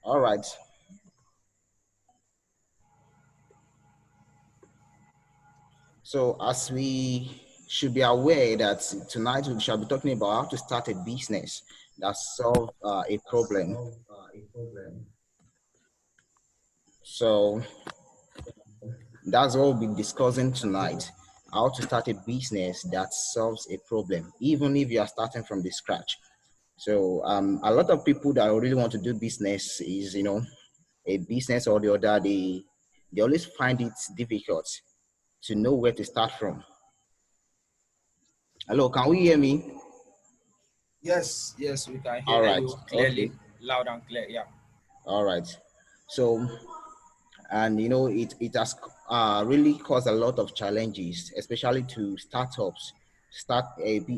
All right. So as we should be aware that tonight we shall be talking about how to start a business that solve a problem. So that's what we'll be discussing tonight. How to start a business that solves a problem, even if you are starting from the scratch. So a lot of people that really want to do business is, a business or the other, they always find it difficult to know where to start from. Hello, can we hear me? Yes, yes, we can All hear right. you Okay. clearly, loud and clear. Yeah. All right. So, and it has really caused a lot of challenges, especially to startups,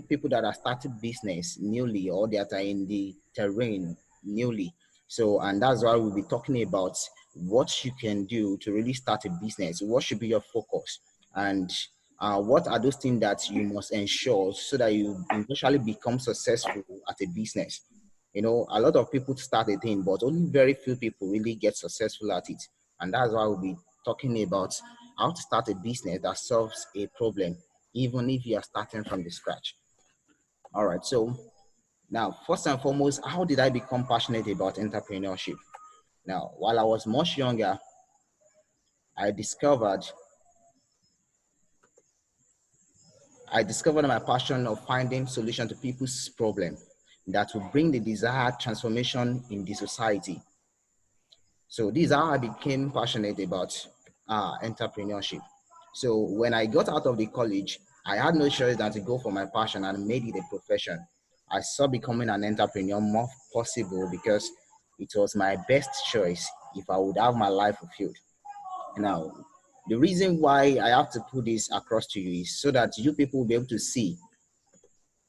people that are starting business newly or that are in the terrain newly. So, and that's why we'll be talking about what you can do to really start a business. What should be your focus, and what are those things that you must ensure so that you eventually become successful at a business. A lot of people start a thing, but only very few people really get successful at it. And that's why we'll be talking about how to start a business that solves a problem, even if you are starting from the scratch. All right. So now, first and foremost, how did I become passionate about entrepreneurship? Now, while I was much younger, I discovered I discovered my passion of finding solution to people's problem that will bring the desired transformation in the society. So this is how I became passionate about entrepreneurship. So when I got out of the college, I had no choice than to go for my passion and made it a profession. I saw becoming an entrepreneur more possible because it was my best choice if I would have my life fulfilled. Now, the reason why I have to put this across to you is so that you people will be able to see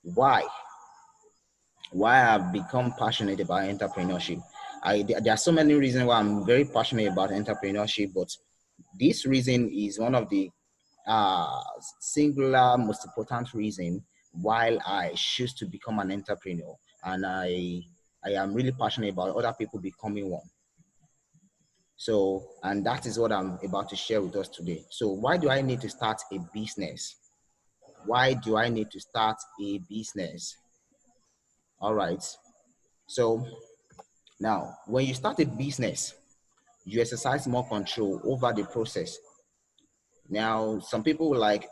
why I've become passionate about entrepreneurship. There are so many reasons why I'm very passionate about entrepreneurship, but this reason is one of the uh, singular most important reason why I choose to become an entrepreneur, and I am really passionate about other people becoming one. So, and that is what I'm about to share with us today. So, why do I need to start a business? Why do I need to start a business? All right. So now, when you start a business, you exercise more control over the process. Now, some people like,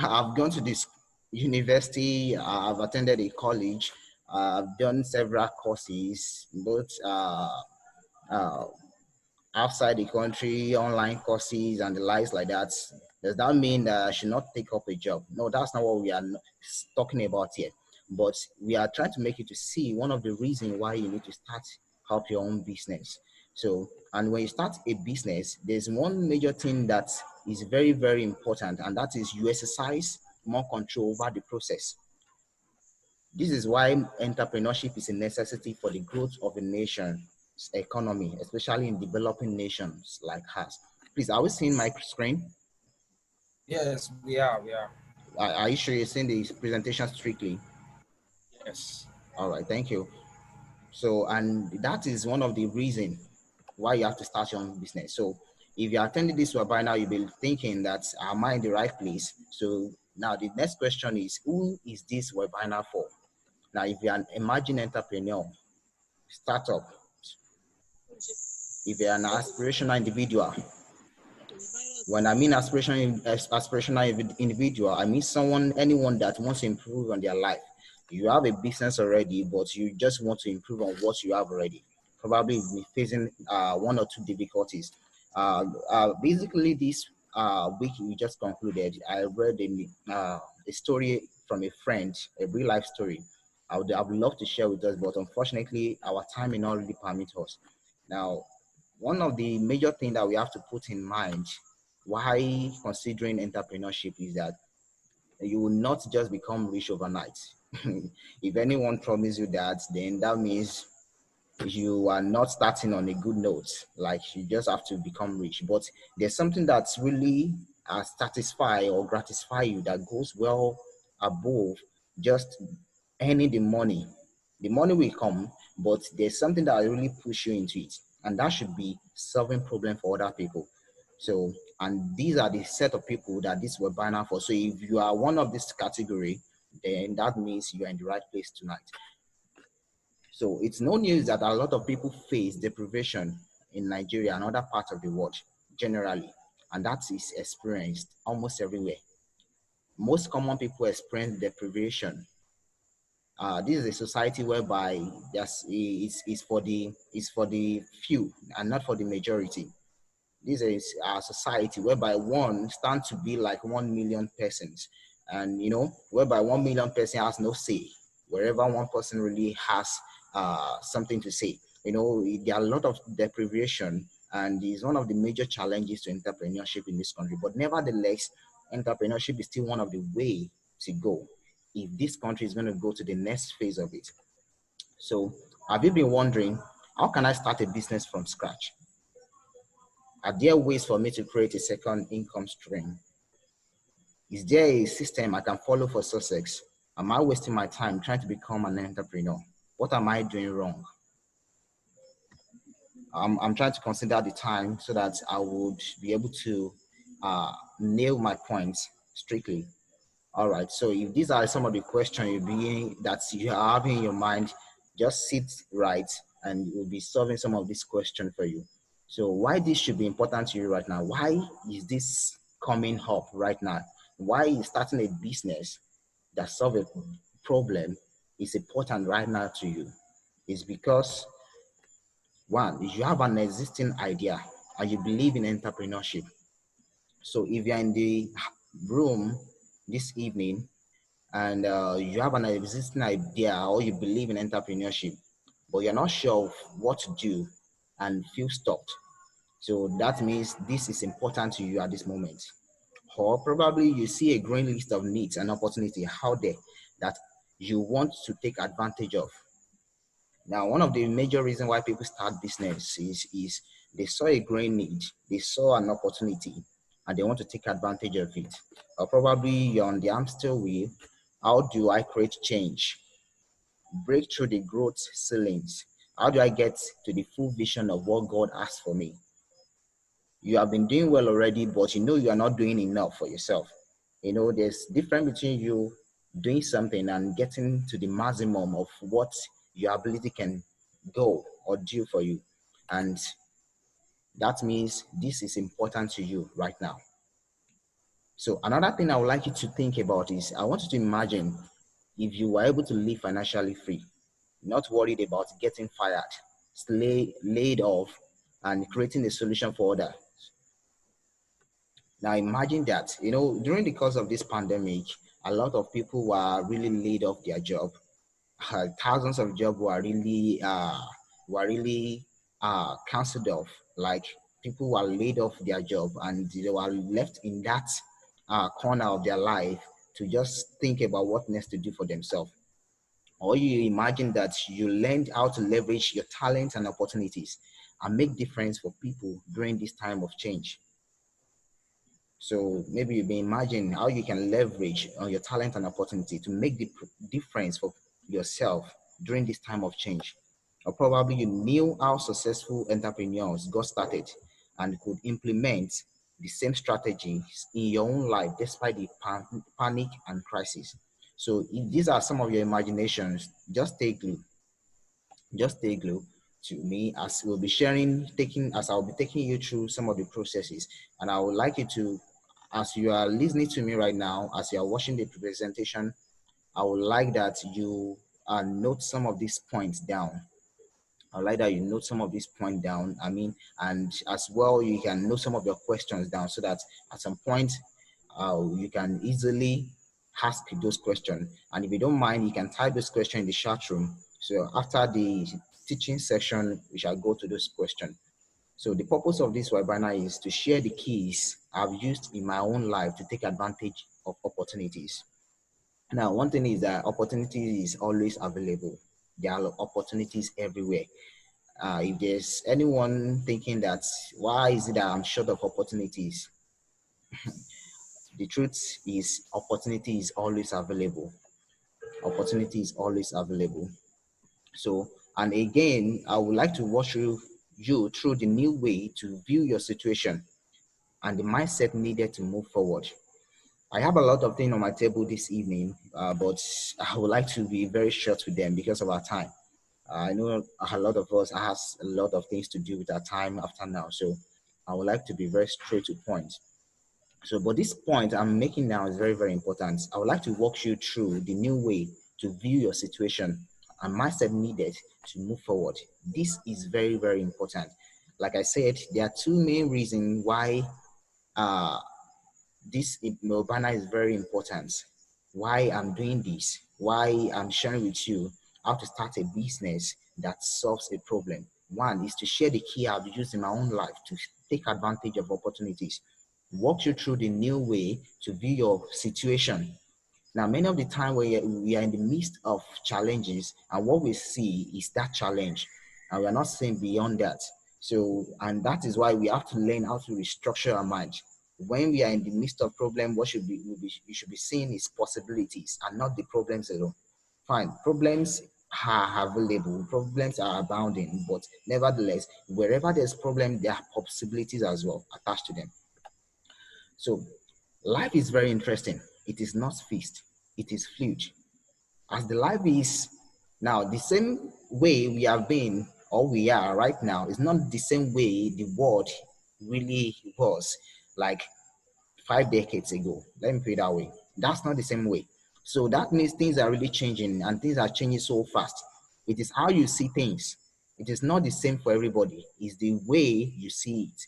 I've gone to this university, I've attended a college, I've done several courses, both uh, outside the country, online courses, and the likes like that. Does that mean that I should not take up a job? No, that's not what we are talking about here. But we are trying to make you to see one of the reasons why you need to start up your own business. So, and when you start a business, there's one major thing that is very, very important, and that is you exercise more control over the process. This is why entrepreneurship is a necessity for the growth of a nation's economy, especially in developing nations like us. Please, are we seeing my screen? Yes, we are. We are. Are you sure you're seeing the presentation strictly? Yes. All right, thank you. So, and that is one of the reasons why you have to start your own business. So, if you're attending this webinar, you'll be thinking that am I in the right place? So now the next question is, who is this webinar for? Now, if you're an emerging entrepreneur, startup, if you're an aspirational individual, when I mean aspirational individual, I mean anyone that wants to improve on their life. You have a business already, but you just want to improve on what you have already. Probably be facing one or two difficulties. Basically, this week we just concluded, I read a story from a friend, a real life story. I would love to share with us, but unfortunately, our time may not really permit us. Now, one of the major things that we have to put in mind why considering entrepreneurship is that you will not just become rich overnight. If anyone promises you that, then that means you are not starting on a good note. Like you just have to become rich. But there's something that's really satisfy or gratify you that goes well above just earning the money. The money will come, but there's something that will really push you into it, and that should be solving problem for other people. So, and these are the set of people that this webinar for. So if you are one of this category, then that means you are in the right place tonight. So it's no news that a lot of people face deprivation in Nigeria and other parts of the world generally, and that is experienced almost everywhere. Most common people experience deprivation. This is a society whereby is for the few and not for the majority. This is a society whereby one stands to be like 1 million persons, and whereby 1 million person has no say, wherever one person really has something to say. There are a lot of deprivation, and is one of the major challenges to entrepreneurship in this country. But nevertheless, entrepreneurship is still one of the way to go if this country is going to go to the next phase of it. So, have you been wondering, how can I start a business from scratch? Are there ways for me to create a second income stream? Is there a system I can follow for success? Am I wasting my time trying to become an entrepreneur? What am I doing wrong? I'm trying to consider the time so that I would be able to nail my points strictly. All right. So if these are some of the questions that you are having in your mind, just sit right and we'll be solving some of these questions for you. So why this should be important to you right now? Why is this coming up right now? Why is starting a business that solve a problem is important right now to you? Is because one, you have an existing idea and you believe in entrepreneurship. So if you're in the room this evening and you have an existing idea or you believe in entrepreneurship, but you're not sure of what to do and feel stopped. So that means this is important to you at this moment. Or probably you see a growing list of needs and opportunity out there that you want to take advantage of. Now, one of the major reasons why people start business is they saw a growing need, they saw an opportunity, and they want to take advantage of it. Or probably you're on the hamster wheel. How do I create change? Break through the growth ceilings. How do I get to the full vision of what God has for me? You have been doing well already, but you are not doing enough for yourself. There's difference between you doing something and getting to the maximum of what your ability can go or do for you. And that means this is important to you right now. So another thing I would like you to think about is I want you to imagine if you were able to live financially free, not worried about getting fired, laid off, and creating a solution for others. Now imagine that, during the course of this pandemic, a lot of people were really laid off their job. Thousands of jobs were really cancelled off. Like people were laid off their job and they were left in that corner of their life to just think about what next to do for themselves. Or you imagine that you learned how to leverage your talents and opportunities and make difference for people during this time of change. So maybe you've been imagining how you can leverage on your talent and opportunity to make the difference for yourself during this time of change. Or probably you knew how successful entrepreneurs got started and could implement the same strategies in your own life despite the panic and crisis. So if these are some of your imaginations, just stay glued. Just stay glued to me as we'll be as I'll be taking you through some of the processes. And I would like you to, as you are listening to me right now, as you are watching the presentation, I would like that you note some of these points down. I would like that you note some of these points down. And as well, you can note some of your questions down so that at some point you can easily ask those questions. And if you don't mind, you can type this question in the chat room. So after the teaching session, we shall go to those questions. So the purpose of this webinar is to share the keys I've used in my own life to take advantage of opportunities. Now, one thing is that opportunity is always available. There are opportunities everywhere. If there's anyone thinking that why is it that I'm short of opportunities, the truth is opportunity is always available. Opportunity is always available. So And again, I would like to walk you through the new way to view your situation and the mindset needed to move forward. I have a lot of things on my table this evening, but I would like to be very short with them because of our time. I know a lot of us has a lot of things to do with our time after now, so I would like to be very straight to point. So, but this point I'm making now is very, very important. I would like to walk you through the new way to view your situation and mindset needed to move forward. This is very, very important. Like I said, there are two main reasons why uh, this banner is very important. Why I'm doing this, why I'm sharing with you how to start a business that solves a problem. One is to share the key I've used in my own life to take advantage of opportunities, walk you through the new way to view your situation. Now, many of the time we are in the midst of challenges, and what we see is that challenge, and we are not seeing beyond that. So, and that is why we have to learn how to restructure our mind. When we are in the midst of problem, what we should be seeing is possibilities and not the problems alone. Fine, problems are available, problems are abounding, but nevertheless, wherever there's problem, there are possibilities as well attached to them. So life is very interesting. It is not fixed. It is fluid. As the life is now, the same way we have been or we are right now is not the same way the world really was like 5 decades ago. Let me put it that way. That's not the same way. So that means things are really changing and things are changing so fast. It is how you see things. It is not the same for everybody. It's the way you see it.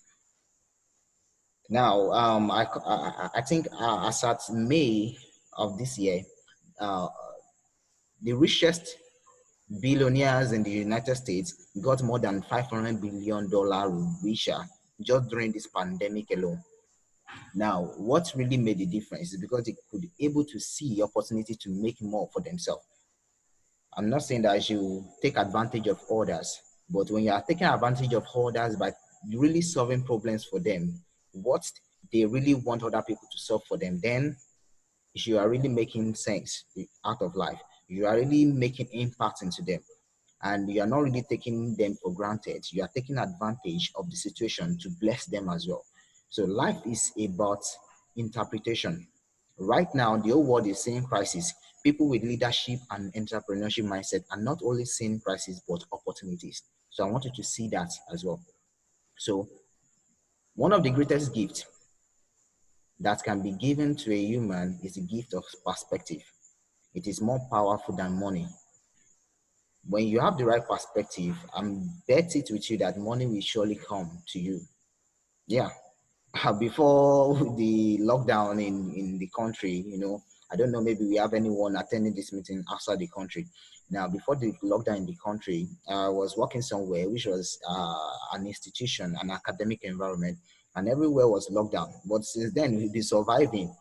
Now, I think as at May of this year, uh, the richest billionaires in the United States got more than $500 billion richer just during this pandemic alone. Now, what really made the difference is because they could be able to see opportunity to make more for themselves. I'm not saying that you take advantage of others, but when you are taking advantage of others by really solving problems for them, what they really want other people to solve for them, then you are really making sense out of life. You are really making impact into them. And you are not really taking them for granted. You are taking advantage of the situation to bless them as well. So life is about interpretation. Right now, the whole world is seeing crisis. People with leadership and entrepreneurship mindset are not only seeing crisis, but opportunities. So I want you to see that as well. So one of the greatest gifts that can be given to a human is the gift of perspective. It is more powerful than money. When you have the right perspective, I'm bet it with you that money will surely come to you. Yeah. Before the lockdown in the country, I don't know, maybe we have anyone attending this meeting outside the country. Now, before the lockdown in the country, I was working somewhere, which was an institution, an academic environment, and everywhere was locked down. But since then, we've been surviving.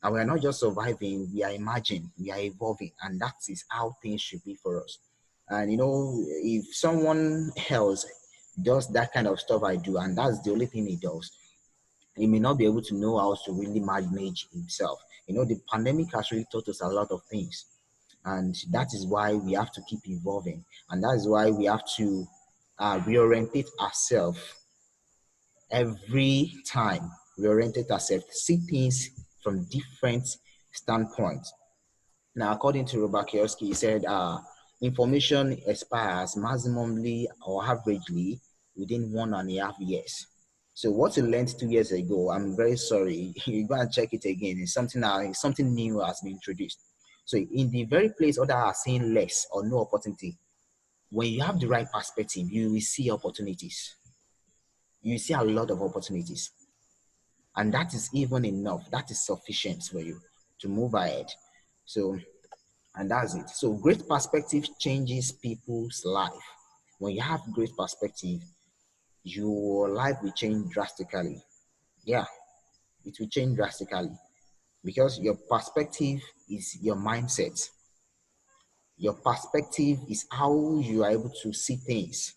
And we are not just surviving, we are emerging, we are evolving, and that is how things should be for us. And if someone else does that kind of stuff I do, and that's the only thing he does, he may not be able to know how to really manage himself. The pandemic has really taught us a lot of things. And that is why we have to keep evolving. And that is why we have to reorientate ourselves every time. Reorientate ourselves, see things from different standpoints. Now, according to Robert Kiyosaki, he said, information expires maximally or averagely within 1.5 years. So what you learned 2 years ago, I'm very sorry, you go and check it again. It's something new has been introduced. So in the very place others are seeing less or no opportunity, when you have the right perspective, you will see opportunities. You see a lot of opportunities. And that is even enough. That is sufficient for you to move ahead. So and that's it. So great perspective changes people's life. When you have great perspective, your life will change drastically. Yeah, it will change drastically because your perspective is your mindset. Your perspective is how you are able to see things.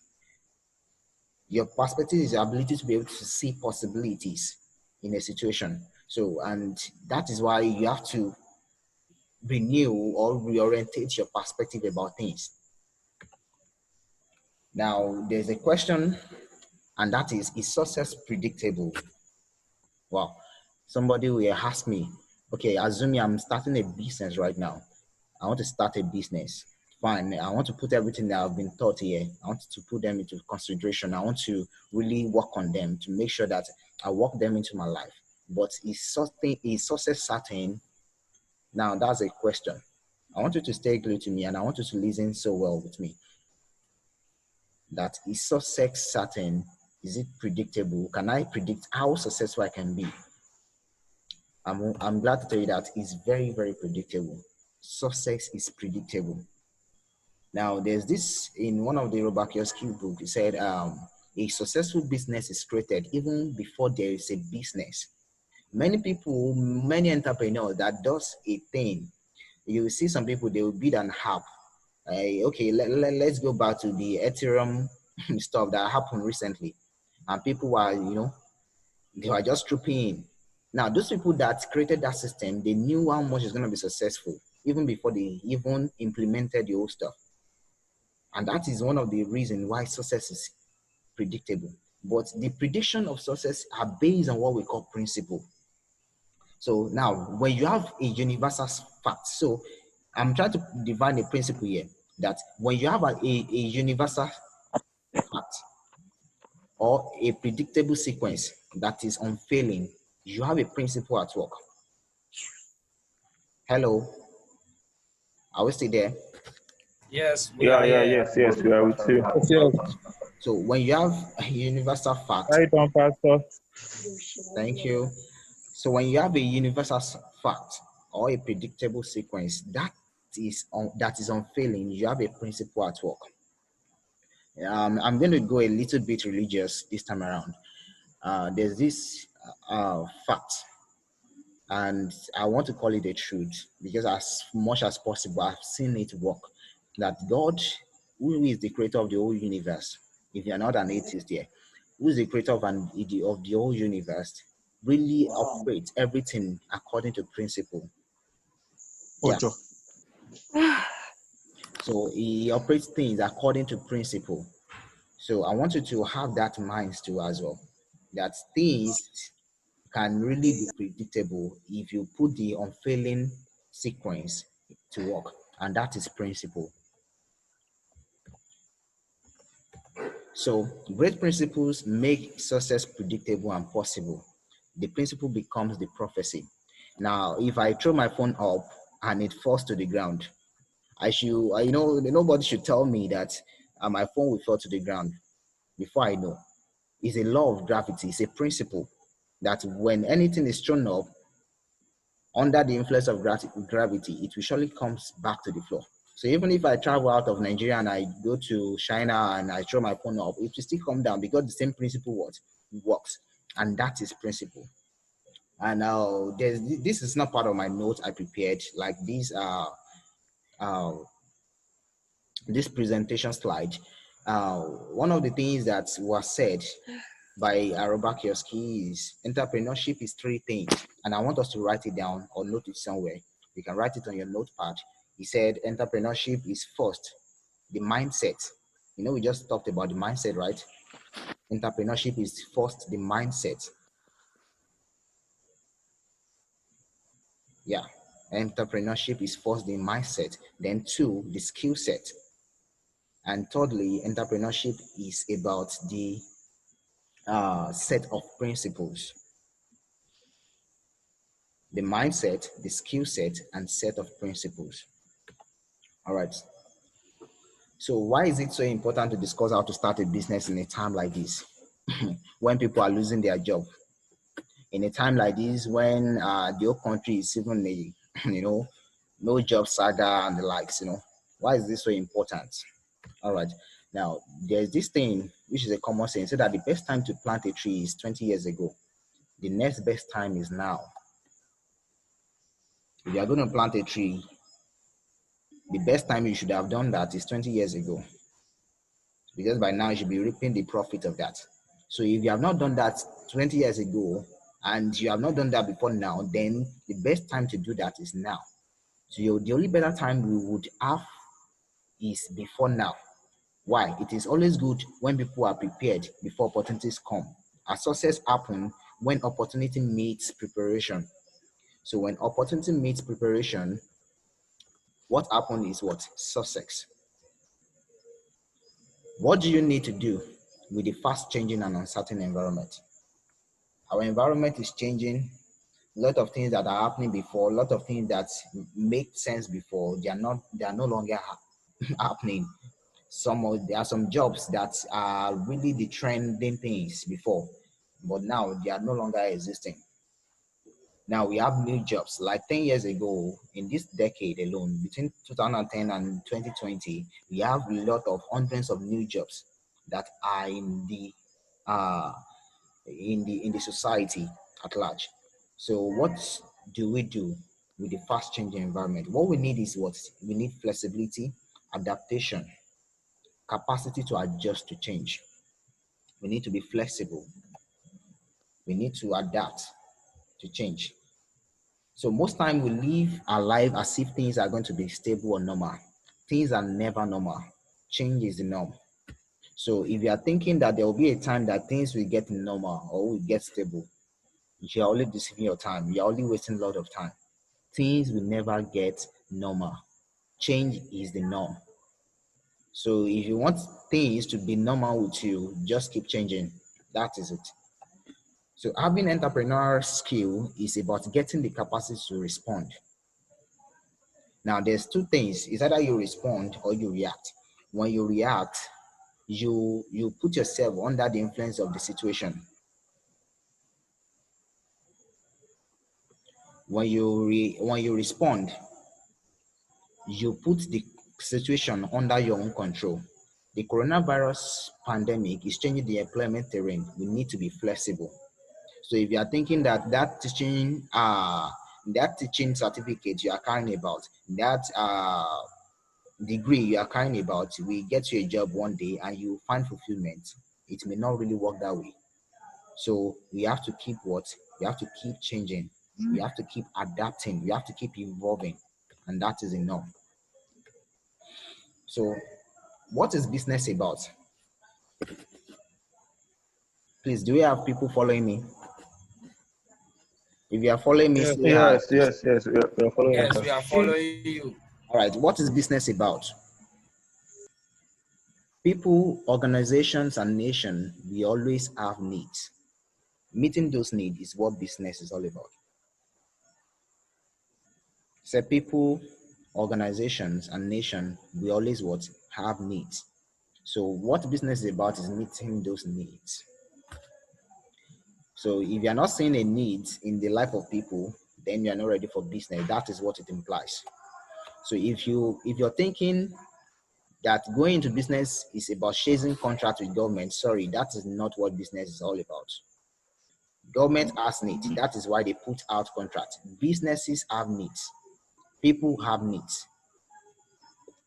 Your perspective is your ability to be able to see possibilities in a situation. So, and that is why you have to renew or reorientate your perspective about things. Now, there's a question, and that is success predictable? Wow. Somebody will ask me, okay, assuming I'm starting a business right now. I want to start a business. Fine. I want to put everything that I've been taught here. I want to put them into consideration. I want to really work on them to make sure that I work them into my life. But is success certain? Now that's a question. I want you to stay glued to me and I want you to listen so well with me. That is success certain? Is it predictable? Can I predict how successful I can be? I'm glad to tell you that it's very, very predictable. Success is predictable. Now, there's this in one of the Robert Kiyosaki book. He said, a successful business is created even before there is a business. Many people, many entrepreneurs that does a thing, you will see some people, they will build an app. Okay, let's go back to the Ethereum stuff that happened recently. And people were, they were just trooping in. Now, those people that created that system, they knew how much is going to be successful even before they even implemented the whole stuff. And that is one of the reasons why success is predictable. But the prediction of success are based on what we call principle. So now, when you have a universal fact, so I'm trying to define a principle here that when you have a universal fact or a predictable sequence that is unfailing, you have a principle at work. Hello, are we still there? Yes, we are here. Yes, we are with you. Yes. So when you have a universal fact, Right on, Pastor. thank you. So when you have a universal fact or a predictable sequence that is unfailing, you have a principle at work. I'm going to go a little bit religious this time around. There's this fact, and I want to call it a truth because as much as possible, I've seen it work. That God, who is the creator of the whole universe, if you're not an atheist here, who is the creator of the whole universe, really operates everything according to principle. Yeah. Ocho. So he operates things according to principle. So I want you to have that in mind too as well. That things can really be predictable if you put the unfailing sequence to work, and that is principle. So great principles make success predictable and possible. The principle becomes the prophecy. Now, if I throw my phone up and it falls to the ground, I should, nobody should tell me that my phone will fall to the ground before I know. It's a law of gravity. It's a principle that when anything is thrown up under the influence of gravity, it will surely comes back to the floor. So even if I travel out of Nigeria and I go to China and I throw my phone up, it will still come down because the same principle works, and that is principle. And now this is not part of my notes I prepared. Like these this presentation slide. One of the things that was said by Robert Kiyosaki is entrepreneurship is three things, and I want us to write it down or note it somewhere. You can write it on your notepad. He said entrepreneurship is first the mindset. We just talked about the mindset, right? Entrepreneurship is first the mindset. Yeah, entrepreneurship is first the mindset, then two, the skill set, and thirdly, entrepreneurship is about the set of principles. The mindset, the skill set, and set of principles. All right. So why is it so important to discuss how to start a business in a time like this when people are losing their job? In a time like this when the whole country is even a, no job saga and the likes, why is this so important? All right. Now, there's this thing, which is a common saying, so that the best time to plant a tree is 20 years ago. The next best time is now. If you are going to plant a tree, the best time you should have done that is 20 years ago, because by now you should be reaping the profit of that. So if you have not done that 20 years ago and you have not done that before now, then the best time to do that is now. So the only better time we would have is before now. Why? It is always good when people are prepared before opportunities come. A success happens when opportunity meets preparation. So when opportunity meets preparation, what happens is what? Success. What do you need to do with the fast changing and uncertain environment? Our environment is changing. A lot of things that are happening before, a lot of things that make sense before, they are no longer happening. There are some jobs that are really the trending things before, but now they are no longer existing. Now we have new jobs. Like 10 years ago, in this decade alone, between 2010 and 2020, we have a lot of hundreds of new jobs that are uh, in the society at large. So what do we do with the fast changing environment? What we need is what? We need flexibility, adaptation, capacity to adjust to change. We need to be flexible. We need to adapt to change. So most time we live our life as if things are going to be stable or normal. Things are never normal. Change is the norm. So if you are thinking that there will be a time that things will get normal or will get stable, you're only deceiving your time. You're only wasting a lot of time. Things will never get normal. Change is the norm. So if you want things to be normal with you, just keep changing. That is it. So having entrepreneurial skill is about getting the capacity to respond. Now there's two things. It's either you respond or you react. When you react, you put yourself under the influence of the situation. When you respond, you put the situation under your own control. The coronavirus pandemic is changing the employment terrain. We need to be flexible. So if you are thinking that that teaching certificate you are carrying about, that degree you are carrying about, will get you a job one day and you find fulfillment, it may not really work that way. So we have to keep what? We have to keep changing. We have to keep adapting. We have to keep evolving. And that is enough. So what is business about? Please, do we have people following me? If you are following me, Yes, say hi. Yes. We are following yes, you. we are following you. All right. What is business about? People, organizations, and nations, we always have needs. Meeting those needs is what business is all about. So people, organizations, and nations, we always what? Have needs. So what business is about is meeting those needs. So if you're not seeing a need in the life of people, then you're not ready for business. That is what it implies. So if you're thinking that going into business is about chasing contracts with government, sorry, that is not what business is all about. Government has needs. That is why they put out contracts. Businesses have needs. People have needs.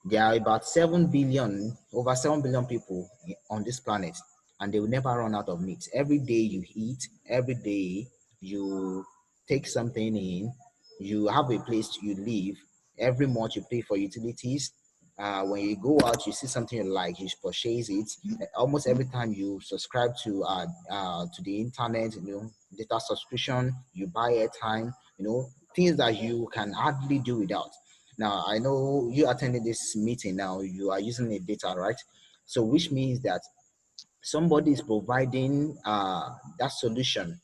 There are about 7 billion, over 7 billion people on this planet, and they will never run out of meat. Every day you eat, every day you take something in, you have a place you live, every month you pay for utilities. When you go out, you see something you like, you purchase it. Almost every time you subscribe to the internet, data subscription, you buy airtime, things that you can hardly do without. Now, I know you attended this meeting now, you are using a data, right? So, which means that somebody is providing that solution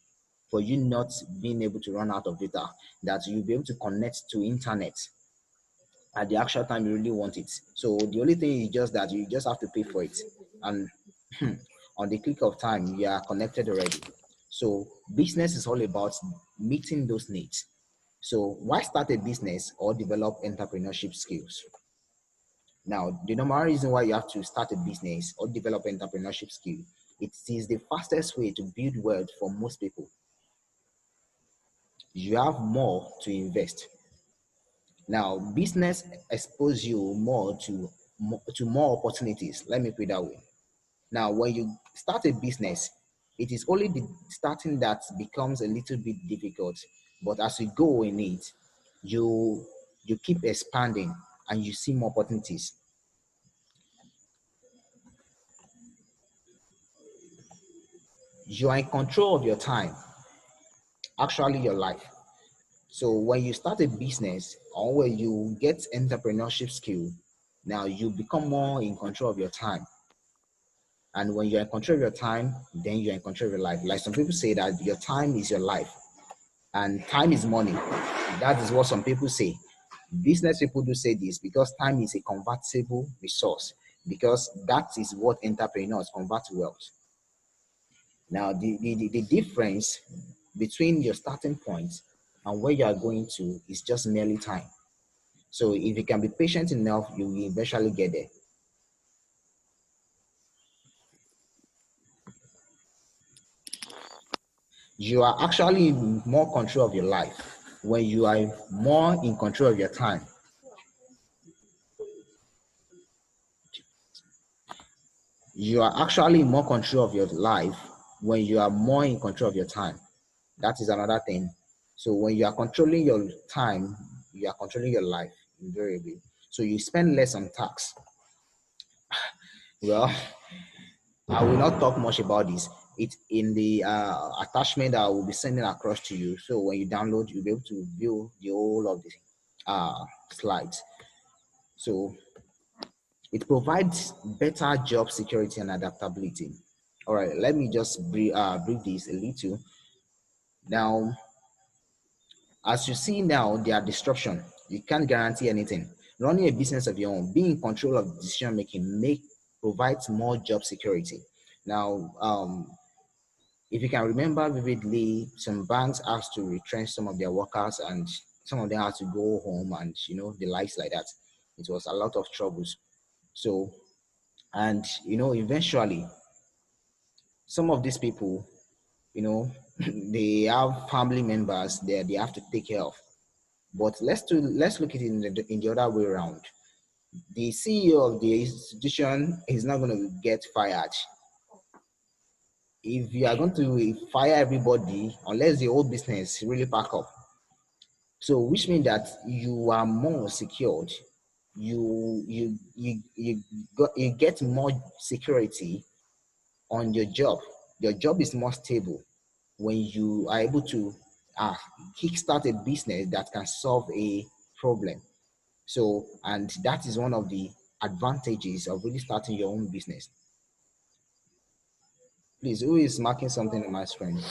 for you not being able to run out of data, that you'll be able to connect to internet at the actual time you really want it. So, the only thing is just that you just have to pay for it. And on the click of time, you are connected already. So, business is all about meeting those needs. So why start a business or develop entrepreneurship skills? Now, the number one reason why you have to start a business or develop entrepreneurship skill, it is the fastest way to build wealth for most people. You have more to invest. Now, business exposes you to more opportunities. Let me put it that way. Now, when you start a business, it is only the starting that becomes a little bit difficult. But as you go in it, you you keep expanding and you see more opportunities. You are in control of your time, actually your life. So when you start a business or when you get entrepreneurship skill, now you become more in control of your time. And when you're in control of your time, then you're in control of your life. Like some people say that your time is your life and time is money. That is what some people say. Business people do say this because time is a convertible resource, because that is what entrepreneurs convert to wealth. Now, the difference between your starting point and where you are going to is just merely time. So if you can be patient enough, you will eventually get there. You are actually in more control of your life when you are more in control of your time. You are actually in more control of your life when you are more in control of your time. That is another thing. So when you are controlling your time, you are controlling your life invariably. So you spend less on tax. Well, I will not talk much about this. It's in the attachment that I will be sending across to you. So when you download, you'll be able to view the whole of the slides. So it provides better job security and adaptability. All right, let me just brief this a little. Now, as you see now, there are disruption. You can't guarantee anything. Running a business of your own, being in control of decision making, provides more job security. Now, if you can remember vividly, some banks asked to retrench some of their workers, and some of them had to go home, and the likes like that. It was a lot of troubles. So, and eventually, some of these people, you know, they have family members that they have to take care of. But let's look at it in the other way around. The CEO of the institution is not going to get fired. If you are going to fire everybody, unless the whole business really pack up, so which means that you are more secured. You get more security on your job. Your job is more stable when you are able to uh, kickstart a business that can solve a problem. So, and that is one of the advantages of really starting your own business. Please, who is marking something on my screen?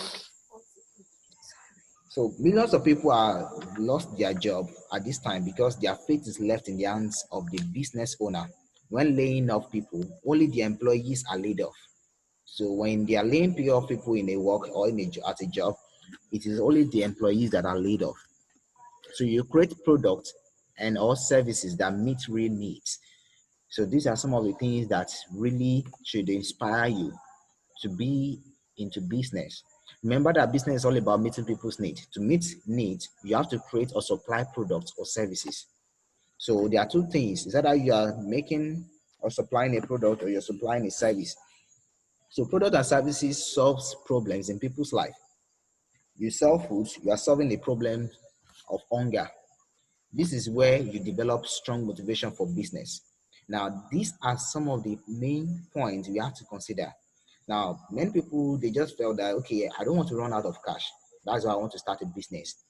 So millions of people are lost their job at this time because their fate is left in the hands of the business owner. When laying off people, only the employees are laid off. So when they are laying off people in a work or at a job, it is only the employees that are laid off. So you create products and or services that meet real needs. So these are some of the things that really should inspire you to be into business. Remember that business is all about meeting people's needs. To meet needs, you have to create or supply products or services. So there are two things. Is either you are making or supplying a product or you're supplying a service. So product and services solves problems in people's life. You sell food, you are solving the problem of hunger. This is where you develop strong motivation for business. Now, these are some of the main points we have to consider. Now, many people, they just felt that, okay, I don't want to run out of cash. That's why I want to start a business.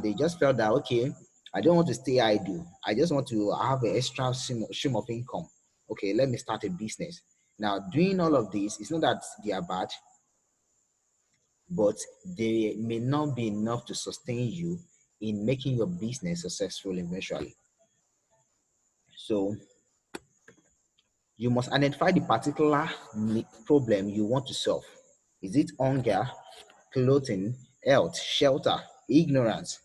They just felt that, okay, I don't want to stay idle. I just want to have an extra stream of income. Okay, let me start a business. Now, doing all of this, it's not that they are bad, but they may not be enough to sustain you in making your business successful eventually. So you must identify the particular problem you want to solve. Is it hunger, clothing, health, shelter, ignorance?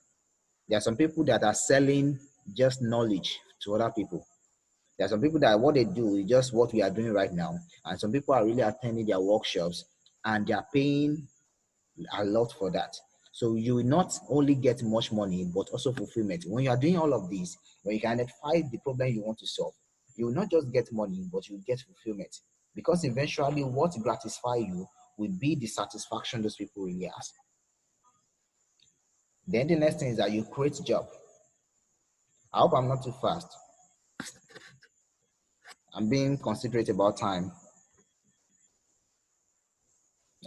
There are some people that are selling just knowledge to other people. There are some people that what they do is just what we are doing right now. And some people are really attending their workshops and they are paying a lot for that. So you will not only get much money, but also fulfillment. When you are doing all of these, when you can identify the problem you want to solve, you will not just get money, but you will get fulfillment. Because eventually what gratifies you will be the satisfaction those people really ask. Then the next thing is that you create job. I hope I'm not too fast. I'm being considerate about time.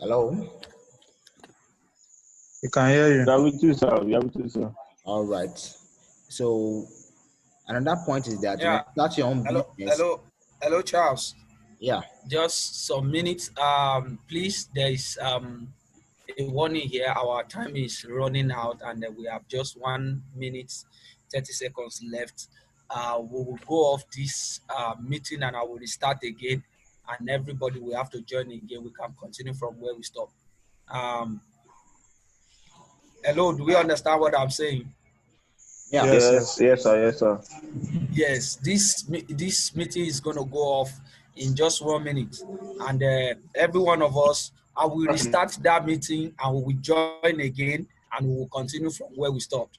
Hello? We can hear you. Yeah, we do, sir. We have to, sir. All right. So another point is that when Yeah. you start your own business, Hello, Charles. yeah, Just some minutes. Please, there is a warning here. Our time is running out, and we have just 1 minute, 30 seconds left. We will go off this meeting, and I will restart again. And everybody will have to join again. We can continue from where we stop. Um, Hello, do we understand what I'm saying? yeah. Yes. Yes, sir. Yes, sir. Yes, this meeting is going to go off in just 1 minute, and every one of us, I will restart that meeting, and we will join again, and we will continue from where we stopped.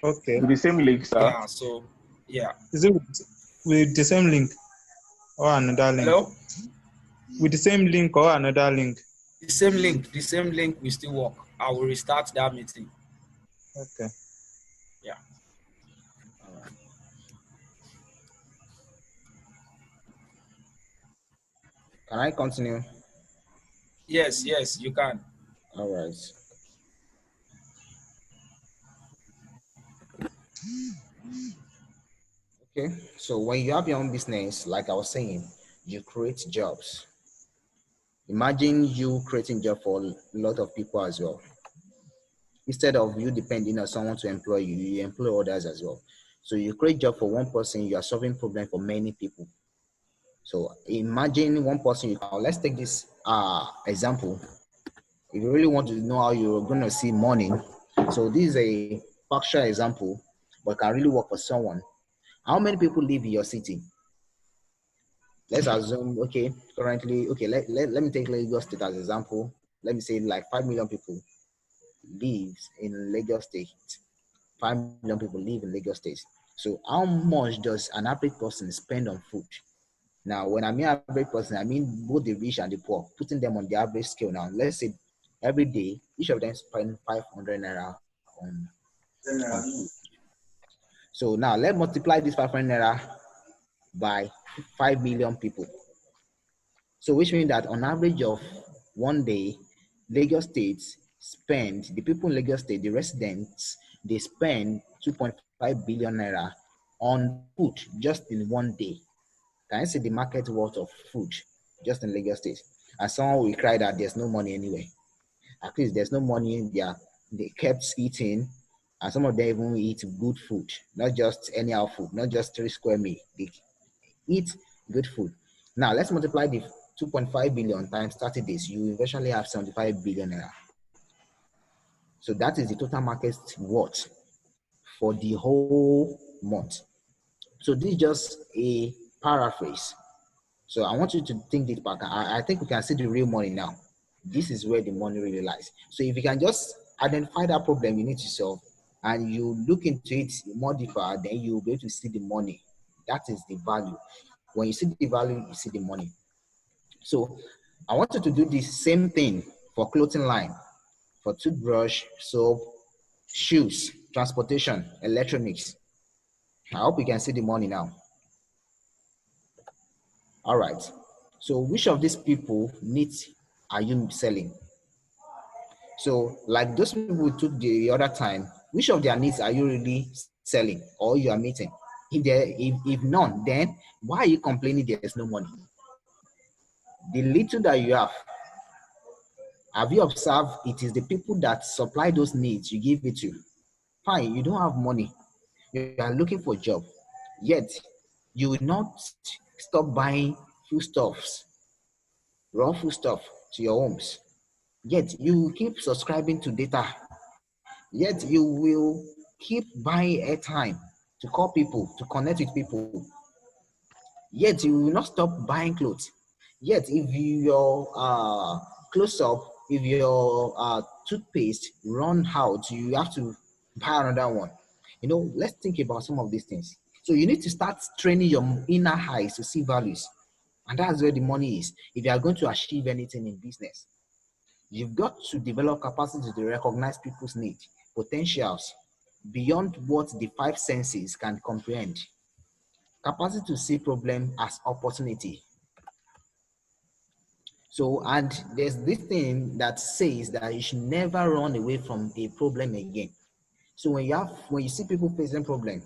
Okay. With the same link, sir. Yeah. So, yeah. Is it with the same link or another link? Hello. With the same link or another link? The same link. The same link will still work. I will restart that meeting. Okay. Yeah. All right. Can I continue? Yes. Yes, you can. All right. Okay. So when you have your own business, like I was saying, you create jobs. Imagine you creating job for a lot of people as well. Instead of you depending on someone to employ you, you employ others as well. So you create job for one person, you are solving problem for many people. So imagine one person. Let's take this example. If you really want to know how you're going to see money, so this is a partial example, but can really work for someone. How many people live in your city? Let's assume, okay, currently, okay, let me take Lagos State as example. Let me say like 5 million people lives in Lagos State. 5 million people live in Lagos State. So how much does an average person spend on food? Now, when I mean average person, I mean both the rich and the poor, putting them on the average scale. Now, let's say every day, each of them spend 500 naira on food. So now let's multiply this 500 naira by 5 million people. So which means that on average of one day, Lagos State spend, the people in Lagos State, the residents, they spend 2.5 billion naira on food just in one day. Can you see the market worth of food just in Lagos State? And someone will cry that there's no money anyway. At least there's no money there. They kept eating, and some of them even eat good food, not just anyhow food, not just 3 square meal. They eat good food. Now let's multiply the 2.5 billion times 30 days. You eventually have 75 billion naira. So that is the total market worth for the whole month. So this is just a paraphrase. So I want you to think this back. I think we can see the real money now. This is where the money really lies. So if you can just identify that problem you need to solve and you look into it more deeper, then you'll be able to see the money. That is the value. When you see the value, you see the money. So I want you to do the same thing for clothing line, for toothbrush, soap, shoes, transportation, electronics. I hope you can see the money now. All right. So which of these people needs are you selling? So like those people we took the other time, which of their needs are you really selling or you are meeting? If none, then why are you complaining there's no money? The little that you have you observed it is the people that supply those needs you give it to? Fine, you don't have money. You are looking for a job. Yet you will not stop buying foodstuffs, raw foodstuff to your homes. Yet you keep subscribing to data. Yet you will keep buying airtime to call people, to connect with people. Yet you will not stop buying clothes. Yet if your close up, if your toothpaste run out, you have to buy another one. Let's think about some of these things. So you need to start training your inner eyes to see values. And that's where the money is. If you are going to achieve anything in business, you've got to develop capacity to recognize people's needs, potentials, beyond what the five senses can comprehend. Capacity to see problem as opportunity. So, and there's this thing that says that you should never run away from a problem again. So when you see people facing problem,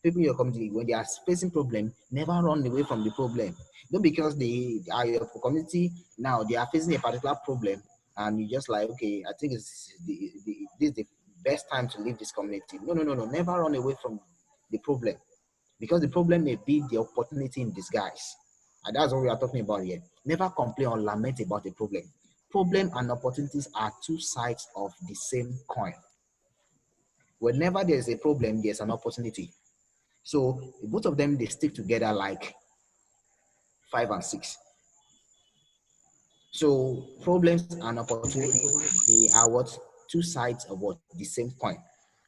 people in your community, when they are facing problem, never run away from the problem. Not because they are your community now, they are facing a particular problem, and you just like, okay, I think this is the best time to leave this community. No, no, no, no. Never run away from the problem, because the problem may be the opportunity in disguise. And that's what we are talking about here. Never complain or lament about a problem. Problem and opportunities are two sides of the same coin. Whenever there's a problem, there's an opportunity. So both of them, they stick together like 5 and 6. So problems and opportunities, they are what? Two sides of what? The same coin.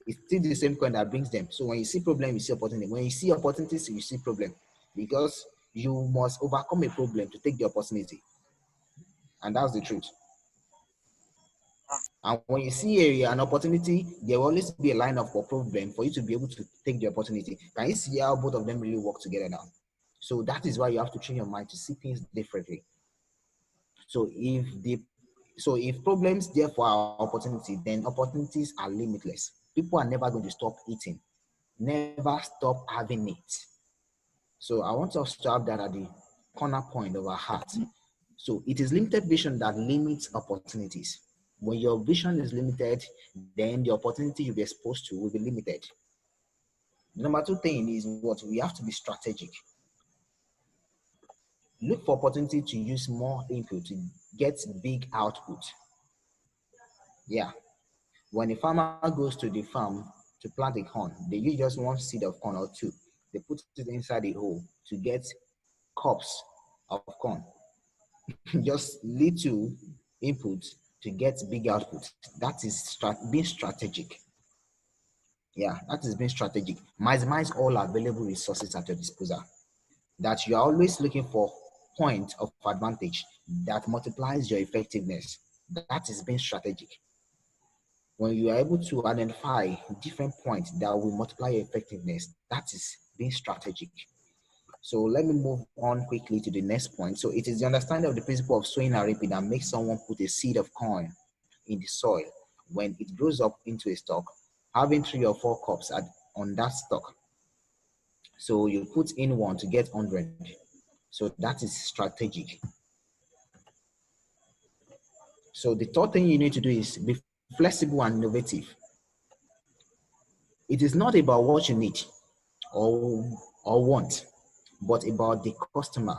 It's still the same coin that brings them. So when you see problem, you see opportunity. When you see opportunities, you see problem. Because you must overcome a problem to take the opportunity. And that's the truth. And when you see an opportunity, there will always be a line of problem for you to be able to take the opportunity. Can you see how both of them really work together now? So that is why you have to train your mind to see things differently. So if problems therefore are opportunity, then opportunities are limitless. People are never going to stop eating, never stop having it. So I want us to have that at the corner point of our heart. So it is limited vision that limits opportunities. When your vision is limited, then the opportunity you'll be exposed to will be limited. The number 2 thing is what? We have to be strategic. Look for opportunity to use more input to get big output. Yeah. When a farmer goes to the farm to plant a corn, they use just one seed of corn or two. They put it inside a hole to get cups of corn. Just little input to get big output. That is being strategic. Yeah, that is being strategic. Maximize all available resources at your disposal. That you are always looking for point of advantage that multiplies your effectiveness. That is being strategic. When you are able to identify different points that will multiply your effectiveness, that is being strategic. So let me move on quickly to the next point. So it is the understanding of the principle of sowing and reaping that makes someone put a seed of corn in the soil. When it grows up into a stalk, having 3 or 4 cups on that stalk. So you put in 1 to get 100. So that is strategic. So the third thing you need to do is be flexible and innovative. It is not about what you need or want, but about the customer.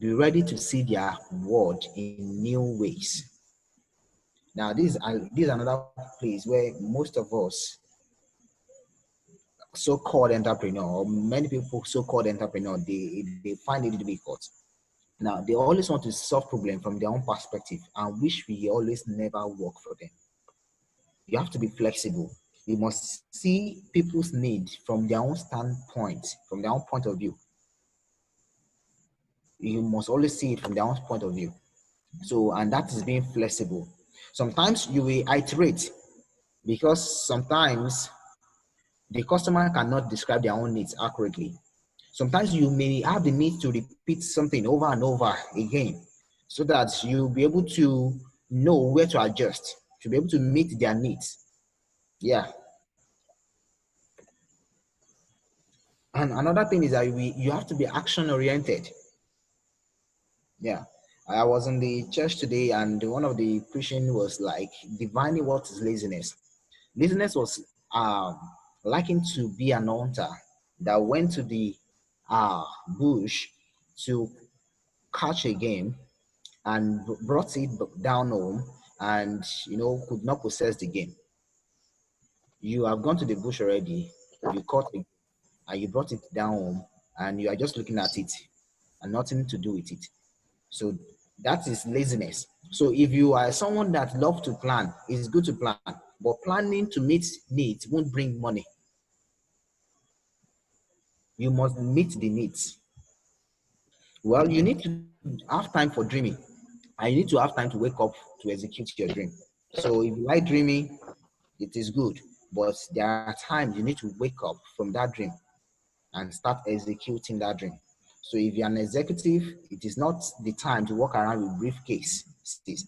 Be ready to see their word in new ways. Now, this is another place where most of us so-called entrepreneur, or many people so-called entrepreneur, they find it difficult. Now, they always want to solve problems from their own perspective and wish we always never work for them. You have to be flexible. You must see people's need from their own standpoint, from their own point of view. You must always see it from their own point of view. So, and that is being flexible. Sometimes you will iterate because sometimes the customer cannot describe their own needs accurately. Sometimes you may have the need to repeat something over and over again so that you'll be able to know where to adjust, to be able to meet their needs. Yeah. And another thing is that you have to be action oriented. Yeah. I was in the church today and one of the preaching was like defining what is laziness. Laziness was likened to be an hunter that went to the bush to catch a game and brought it down home and could not possess the game. You have gone to the bush already, you caught it and you brought it down home and you are just looking at it and nothing to do with it. So that is laziness. So if you are someone that loves to plan, it's good to plan, but planning to meet needs won't bring money. You must meet the needs. Well, you need to have time for dreaming, and you need to have time to wake up to execute your dream. So if you like dreaming, it is good, but there are times you need to wake up from that dream and start executing that dream. So if you're an executive, it is not the time to walk around with briefcase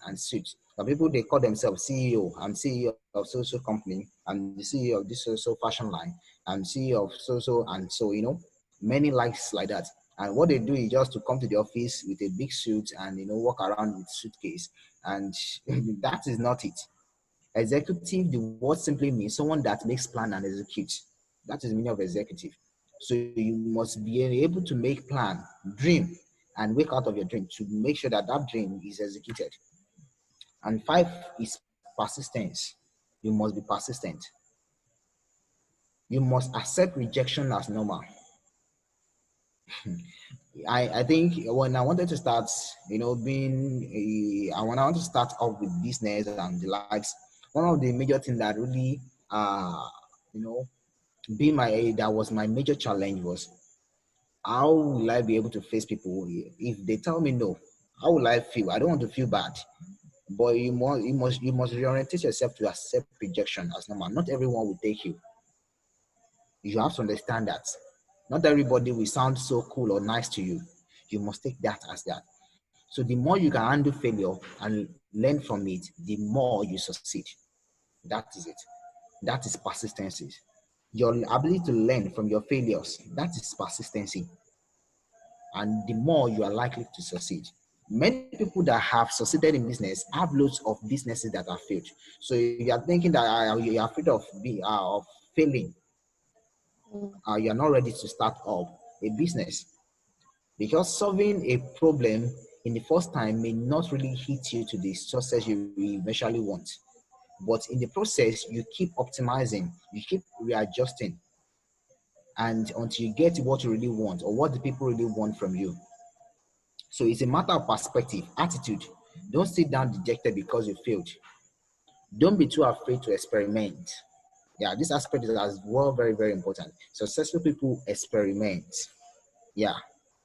and suits. But people, they call themselves CEO. I'm CEO of so company. I'm the CEO of this so fashion line. I'm CEO of so and so. Many likes like that. And what they do is just to come to the office with a big suit and walk around with suitcase. And that is not it. Executive, the word simply means someone that makes plan and execute. That is the meaning of executive. So you must be able to make plan, dream, and wake out of your dream to make sure that that dream is executed. And 5 is persistence. You must be persistent. You must accept rejection as normal. I think when I wanted to start, when I want to start up with business and the likes, one of the major things that really, you know, that was my major challenge was how will I be able to face people if they tell me no? How will I feel? I don't want to feel bad, but you must reorientate yourself to accept rejection as normal. Not everyone will take you. You have to understand that not everybody will sound so cool or nice to you. You must take that as that. So the more you can handle failure and learn from it, the more you succeed. That is it. That is persistency. Your ability to learn from your failures, that is persistency. And the more you are likely to succeed. Many people that have succeeded in business have loads of businesses that have failed. So you are thinking that you are afraid of failing. You are not ready to start up a business because solving a problem in the first time may not really hit you to the success you eventually want. But in the process, you keep optimizing, you keep readjusting, and until you get what you really want or what the people really want from you. So it's a matter of perspective, attitude. Don't sit down dejected because you failed. Don't be too afraid to experiment. Yeah, this aspect is as well very, very important. Successful people experiment. Yeah,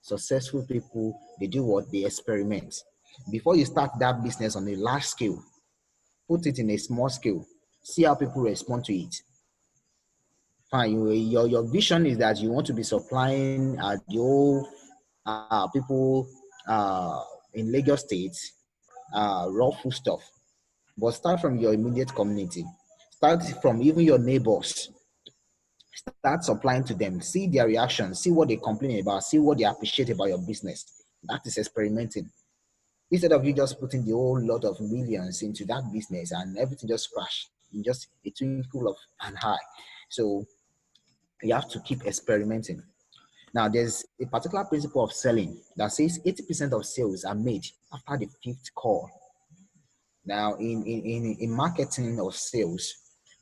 successful people, they do what? They experiment. Before you start that business on a large scale, put it in a small scale. See how people respond to it. Fine, your vision is that you want to be supplying the whole people in Lagos State raw food stuff. But start from your immediate community. Start from even your neighbors. Start supplying to them. See their reaction. See what they complain about. See what they appreciate about your business. That is experimenting. Instead of you just putting the whole lot of millions into that business and everything just crash in just a twinkle of an eye. So you have to keep experimenting. Now, there's a particular principle of selling that says 80% of sales are made after the 5th call. Now, in marketing or sales,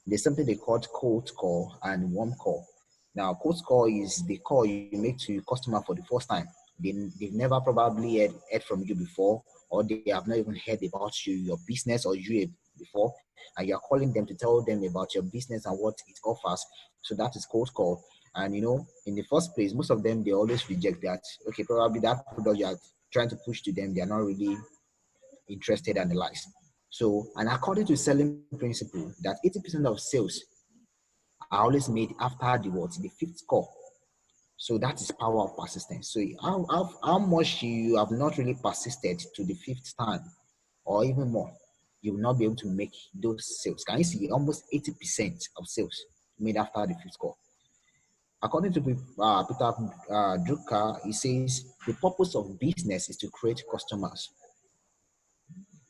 there's something they call cold call and warm call. Now, cold call is the call you make to your customer for the first time. They've never probably heard from you before, or they have not even heard about you, your business, or you before, and you're calling them to tell them about your business and what it offers. So that is cold call. And in the first place, most of them, they always reject that. Okay, probably that product you're trying to push to them, they're not really interested and the likes. So, and according to selling principle, that 80% of sales are always made after the 5th call. So that is power of persistence. So how much you have not really persisted to the 5th time or even more, you will not be able to make those sales. Can you see almost 80% of sales made after the 5th call? According to Peter Drucker, he says the purpose of business is to create customers.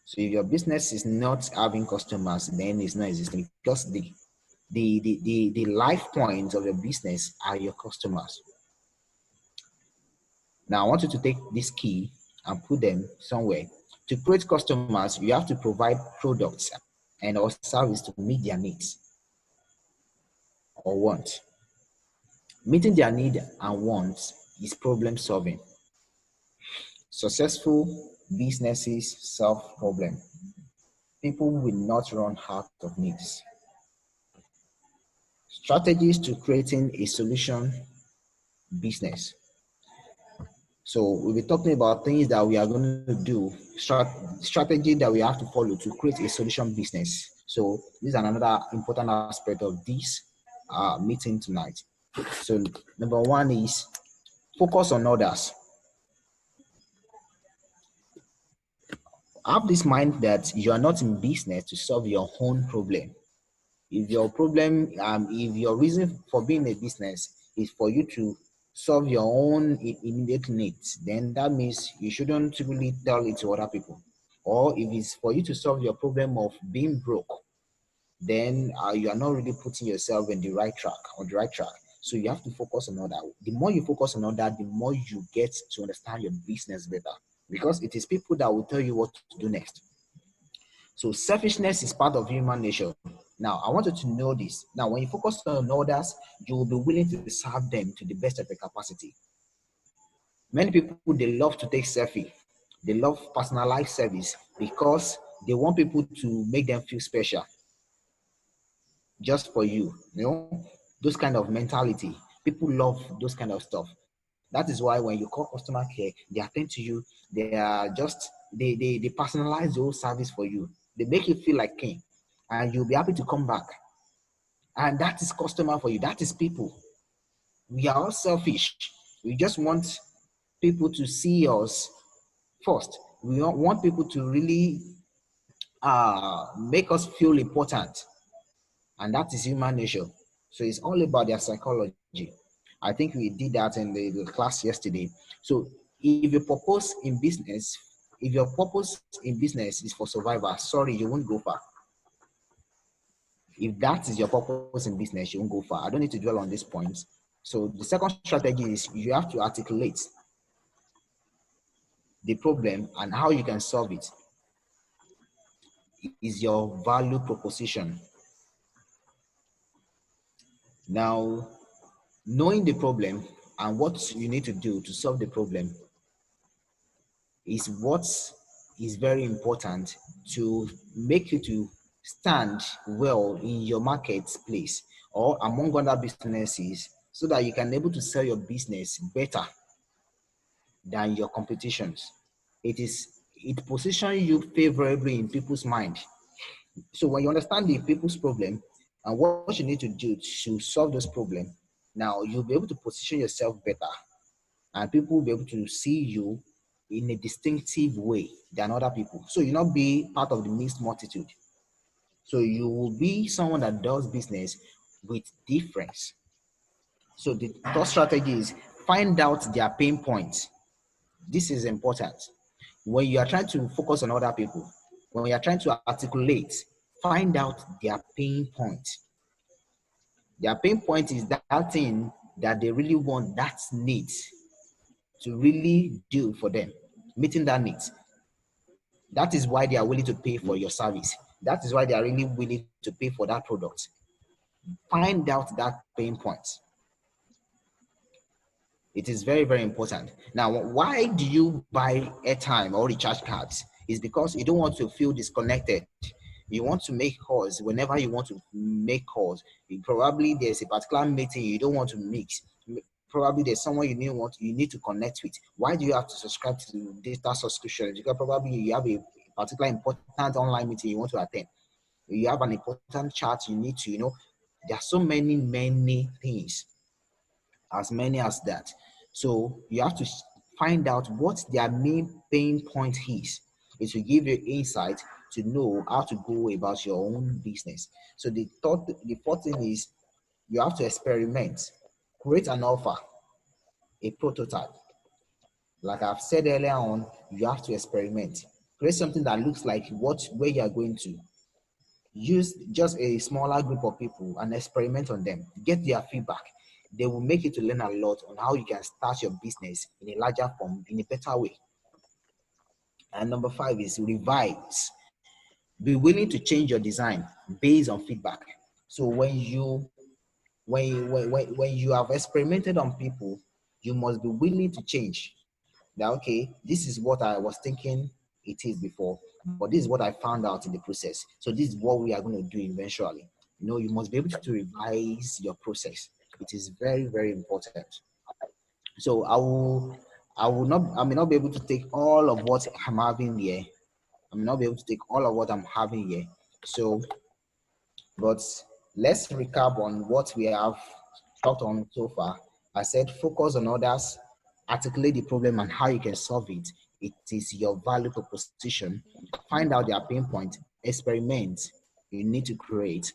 So if your business is not having customers, then it's not existing because the life points of your business are your customers. Now I want you to take this key and put them somewhere. To create customers, you have to provide products and or service to meet their needs or wants. Meeting their need and wants is problem solving. Successful businesses solve problem. People will not run out of needs. Strategies to creating a solution business. So we'll be talking about things that we are going to do, strategy that we have to follow to create a solution business. So this is another important aspect of this meeting tonight. So number 1 is focus on others. have this mind that you are not in business to solve your own problem. If your problem, if your reason for being a business is for you to solve your own immediate needs, then that means you shouldn't really tell it to other people. Or if it's for you to solve your problem of being broke, then you are not really putting yourself in the right track, on the right track. So you have to focus on other. The more you focus on other, the more you get to understand your business better, because it is people that will tell you what to do next. So selfishness is part of human nature. Now, I want you to know this. Now, when you focus on others, you will be willing to serve them to the best of your capacity. Many people, they love to take selfie. They love personalized service because they want people to make them feel special just for you. You know, those kind of mentality. People love those kind of stuff. That is why when you call customer care, they attend to you. They are just they personalize the whole service for you. They make you feel like king, and you'll be happy to come back. And that is customer for you. That is people. We are all selfish. We just want people to see us first. We don't want people to really make us feel important, and that is human nature. So it's all about their psychology. I think we did that in the class yesterday. So if your purpose in business, if your purpose in business is for survival, sorry, you won't go far. If that is your purpose in business, you won't go far. I don't need to dwell on this point. So the second strategy is you have to articulate the problem and how you can solve it. Is your value proposition. Now, knowing the problem and what you need to do to solve the problem is what is very important to make you to stand well in your marketplace or among other businesses, so that you can able to sell your business better than your competitions. It positions you favorably in people's mind. So when you understand the people's problem and what you need to do to solve those problems, now you'll be able to position yourself better, and people will be able to see you in a distinctive way than other people. So you'll not be part of the mixed multitude. So you will be someone that does business with difference. So the third strategy is find out their pain points. This is important. When you are trying to focus on other people, when you are trying to articulate, find out their pain point. Their pain point is that thing that they really want, that need to really do for them, meeting that need. That is why they are willing to pay for your service. That is why they are really willing to pay for that product. Find out that pain point. It is very, very important. Now, why do you buy airtime or recharge cards? It's because you don't want to feel disconnected. You want to make calls whenever you want to make calls. Probably there's a particular meeting you don't want to mix. Probably there's someone you need to connect with. Why do you have to subscribe to data subscription? Because probably you have a particular important online meeting you want to attend. You have an important chat you need to, there are so many, many things, as many as that. So you have to find out what their main pain point is. It will give you insight to know how to go about your own business. So the fourth thing is you have to experiment, create an offer, a prototype. Like I've said earlier on, you have to experiment. Create something that looks like where you are going to. Use just a smaller group of people and experiment on them. Get their feedback. They will make you to learn a lot on how you can start your business in a larger form, in a better way. And number 5 is revise. Be willing to change your design based on feedback. So when you have experimented on people, you must be willing to change. That okay, this is what I was thinking it is before, but this is what I found out in the process. So this is what we are going to do eventually. You must be able to revise your process. It is very, very important. So I may not be able to take all of what I'm having here. I may not be able to take all of what I'm having here. So, but let's recap on what we have talked on so far. I said focus on others, articulate the problem and how you can solve it. It is your value proposition. find out their pain point, experiment. You need to create,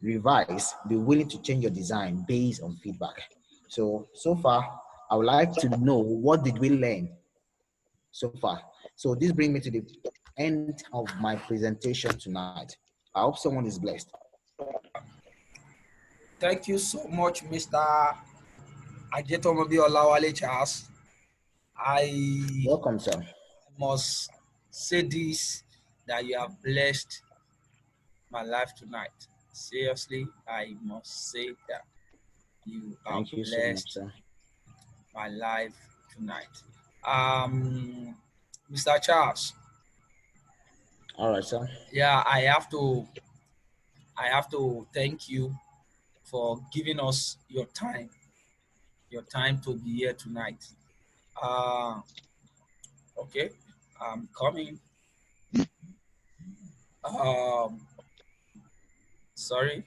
revise, be willing to change your design based on feedback. So far, I would like to know, what did we learn so far? So this brings me to the end of my presentation tonight. I hope someone is blessed. Thank you so much, Mr. Ajetomobi Olawale Charles. I Welcome, sir. must say this, that you have blessed my life tonight. Seriously, I must say that you have Thank you so much, blessed sir. my life tonight. Mr. Charles, All right, sir. yeah, I have to thank you for giving us your time to be here tonight. Uh, okay, I'm coming. Um, sorry.